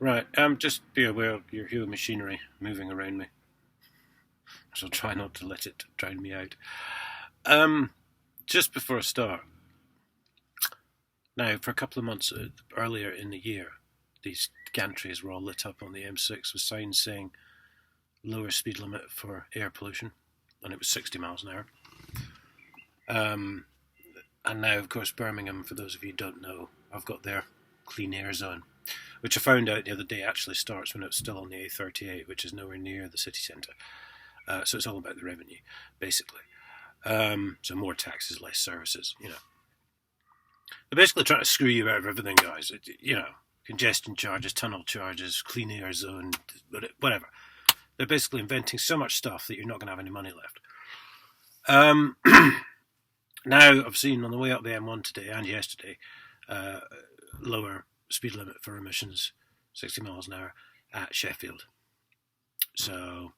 Right. Just be aware of your heavy machinery moving around me. So I'll try not to let it drown me out. Um, just before I start, now for a couple of months earlier in the year, these gantries were all lit up on the M6 with signs saying lower speed limit for air pollution, and it was 60 miles an hour. And now, of course, Birmingham, for those of you who don't know, I've got their clean air zone, which I found out the other day actually starts when it's still on the A38, which is nowhere near the city centre. So it's all about the revenue, basically. So more taxes, less services, you know. They're basically trying to screw you out of everything, guys. You know, congestion charges, tunnel charges, clean air zone, whatever. They're basically inventing so much stuff that you're not going to have any money left. Now, I've seen on the way up the M1 today and yesterday, lower speed limit for emissions, 60 miles an hour at Sheffield. So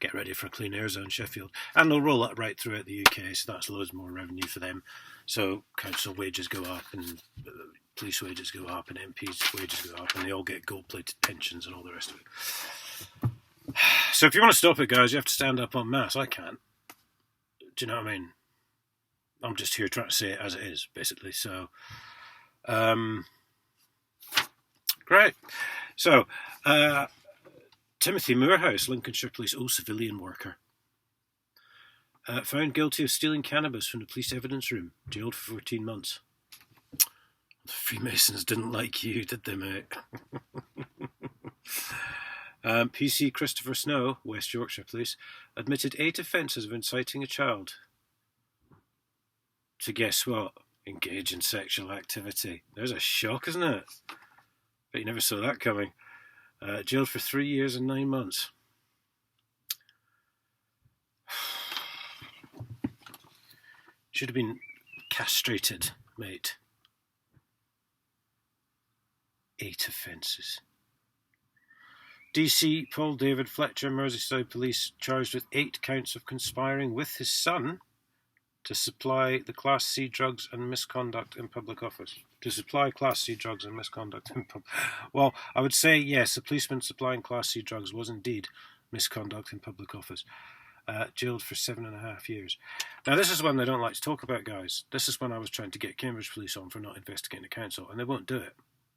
get ready for a clean air zone, Sheffield. And they'll roll it right throughout the UK, so that's loads more revenue for them. So council wages go up, and police wages go up, and MPs' wages go up, and they all get gold-plated pensions and all the rest of it. So if you want to stop it, guys, you have to stand up en masse. I can't. Do you know what I mean? I'm just here trying to say it as it is, basically. So, great. So, Timothy Moorhouse, Lincolnshire Police, civilian worker, found guilty of stealing cannabis from the police evidence room, jailed for 14 months. The Freemasons didn't like you, did they, mate? PC Christopher Snow, West Yorkshire Police, admitted 8 offences of inciting a child to, guess what? Engage in sexual activity. There's a shock, isn't it? Bet you never saw that coming. Jailed for 3 years and 9 months. Should have been castrated, mate. 8 offences. DC Paul David Fletcher, Merseyside Police, charged with 8 counts of conspiring with his son to supply the Class C drugs and misconduct in public office. To supply Class C drugs and misconduct in public... Well, I would say, yes, a policeman supplying Class C drugs was indeed misconduct in public office. Jailed for 7.5 years. Now, this is one they don't like to talk about, guys. This is when I was trying to get Cambridge Police on for not investigating the council, and they won't do it.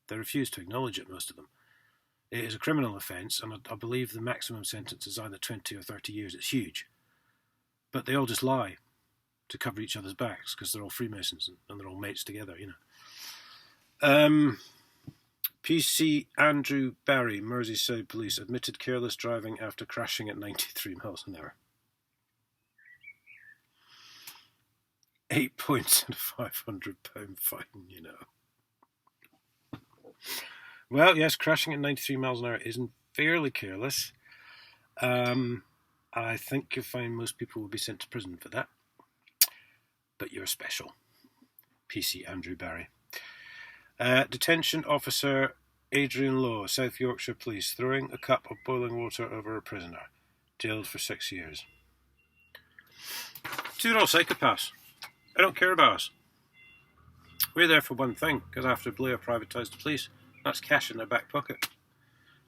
They refuse to acknowledge it, most of them. It is a criminal offence, and I believe the maximum sentence is either 20 or 30 years. It's huge. But they all just lie to cover each other's backs because they're all Freemasons and they're all mates together, you know. PC Andrew Barry, Merseyside Police, admitted careless driving after crashing at 93 miles an hour. 8 points and a £500 fine, you know. Well, yes, crashing at 93 miles an hour isn't fairly careless. I think you'll find most people will be sent to prison for that. But you're special. PC Andrew Barry. Detention officer Adrian Law, South Yorkshire Police, throwing a cup of boiling water over a prisoner. Jailed for 6 years. So they're all psychopaths. They don't care about us. We're there for one thing, because after Blair privatised the police, that's cash in their back pocket.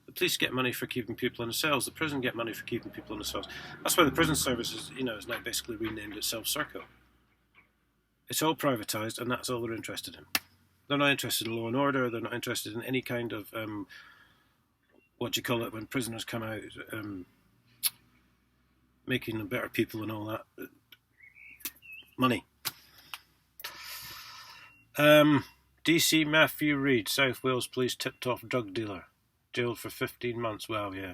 The police get money for keeping people in the cells. The prison get money for keeping people in the cells. That's why the prison service is now basically renamed itself Serco. It's all privatised, and that's all they're interested in. They're not interested in law and order. They're not interested in any kind of what do you call it when prisoners come out, making them better people and all that. Money. DC Matthew Reid, South Wales Police, tipped off drug dealer, jailed for 15 months. Well, yeah,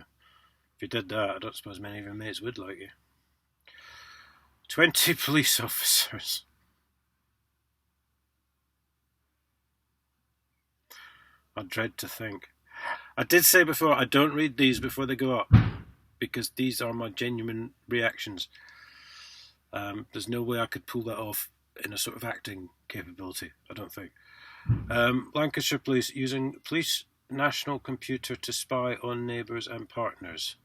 if you did that, I don't suppose many of your mates would like you. 20 police officers. I dread to think. I did say before, I don't read these before they go up, because these are my genuine reactions. There's no way I could pull that off in a sort of acting capability, I don't think. Lancashire Police, using police national computer to spy on neighbours and partners.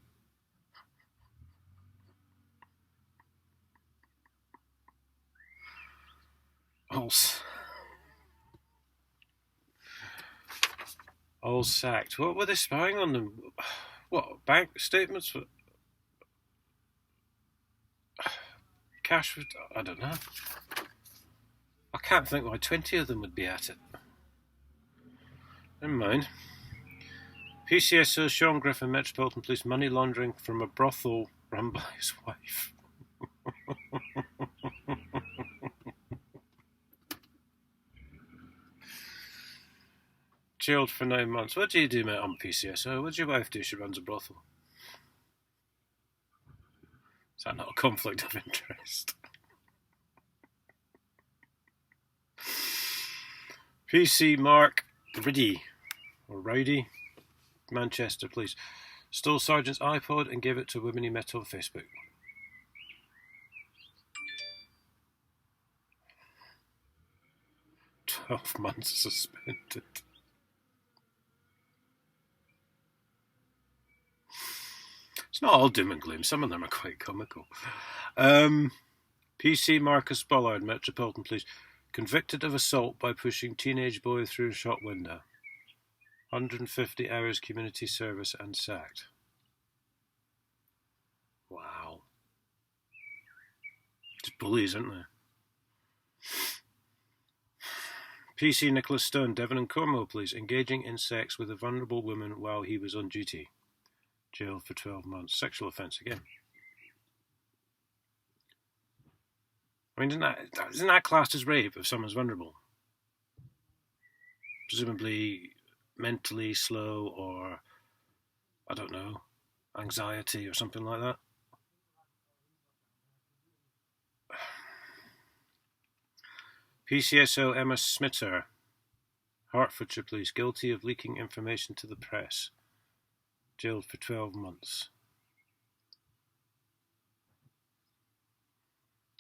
Also, All sacked. What were they spying on them? What, bank statements? Cash? I don't know. I can't think why 20 of them would be at it. Never mind. PCSO Sean Griffin, Metropolitan Police, money laundering from a brothel run by his wife. Jailed for 9 months. What do you do, mate, on PCSO? What does your wife do? She runs a brothel. Is that not a conflict of interest? PC Mark Riddy, or Rowdy, Manchester Police, stole Sergeant's iPod and gave it to a woman he met on Facebook. "12 months suspended." It's not all doom and gloom. Some of them are quite comical. PC Marcus Bollard, Metropolitan Police, convicted of assault by pushing teenage boy through a shop window. 150 hours community service and sacked. Wow. Just bullies, aren't they? PC Nicholas Stone, Devon and Cornwall Police, engaging in sex with a vulnerable woman while he was on duty. Jailed for 12 months. Sexual offence again. I mean, isn't that classed as rape if someone's vulnerable? Presumably mentally slow or, I don't know, anxiety or something like that. PCSO Emma Smitter, Hertfordshire Police, guilty of leaking information to the press. Jailed for 12 months.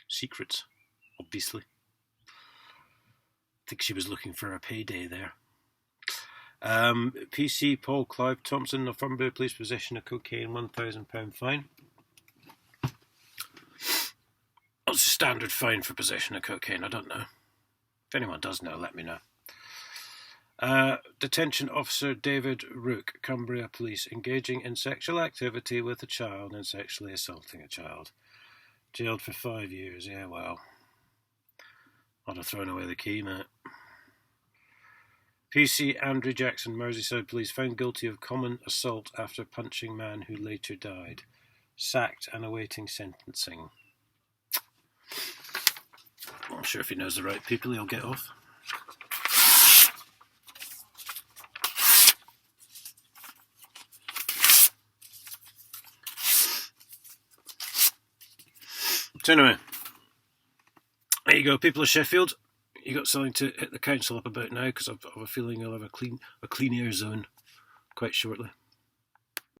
Secrets, obviously. I think she was looking for a payday there. PC Paul Clive Thompson, Northumberland Police, possession of cocaine, £1,000 fine. What's the standard fine for possession of cocaine? I don't know. If anyone does know, let me know. Detention Officer David Rook, Cumbria Police, engaging in sexual activity with a child and sexually assaulting a child. Jailed for 5 years. Yeah, well, I'd have thrown away the key, mate. PC Andrew Jackson, Merseyside Police, found guilty of common assault after punching man who later died. Sacked and awaiting sentencing. I'm sure if he knows the right people, he'll get off. So anyway, there you go, people of Sheffield. You got something to hit the council up about now, because I've a feeling you'll have a clean air zone quite shortly.